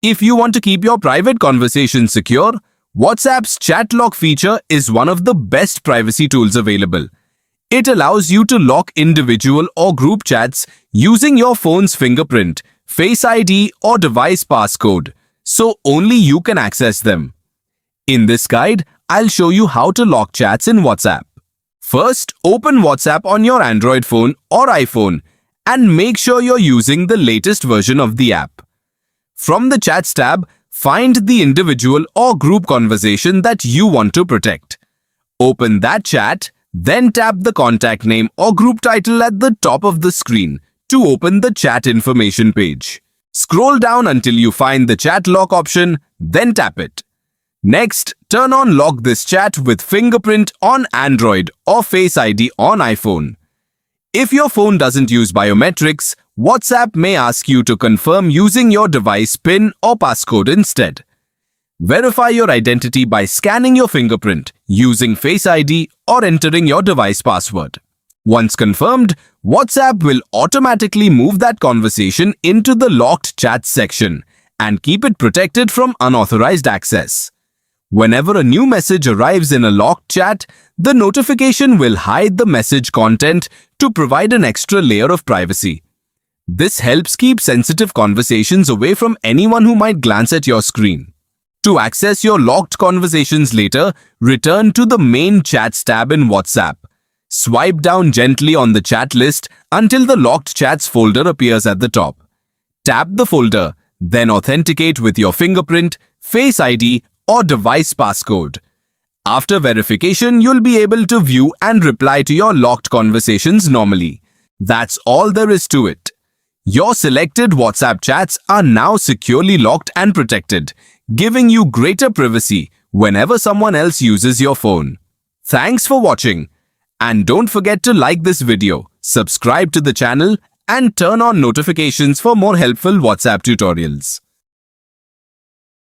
If you want to keep your private conversations secure, WhatsApp's chat lock feature is one of the best privacy tools available. It allows you to lock individual or group chats using your phone's fingerprint, Face ID, or device passcode, so only you can access them. In this guide, I'll show you how to lock chats in WhatsApp. First, open WhatsApp on your Android phone or iPhone and make sure you're using the latest version of the app. From the Chats tab, find the individual or group conversation that you want to protect. Open that chat, then tap the contact name or group title at the top of the screen to open the chat information page. Scroll down until you find the chat lock option, then tap it. Next, turn on Lock this chat with Fingerprint on Android or Face ID on iPhone. If your phone doesn't use biometrics, WhatsApp may ask you to confirm using your device PIN or passcode instead. Verify your identity by scanning your fingerprint, using Face ID, or entering your device password. Once confirmed, WhatsApp will automatically move that conversation into the locked chat section and keep it protected from unauthorized access. Whenever a new message arrives in a locked chat, the notification will hide the message content to provide an extra layer of privacy. This helps keep sensitive conversations away from anyone who might glance at your screen. To access your locked conversations later, return to the main Chats tab in WhatsApp. Swipe down gently on the chat list until the locked chats folder appears at the top. Tap the folder, then authenticate with your fingerprint, Face ID, or device passcode. After verification, you'll be able to view and reply to your locked conversations normally. That's all there is to it. Your selected WhatsApp chats are now securely locked and protected, giving you greater privacy whenever someone else uses your phone. Thanks for watching. And don't forget to like this video, subscribe to the channel, and turn on notifications for more helpful WhatsApp tutorials.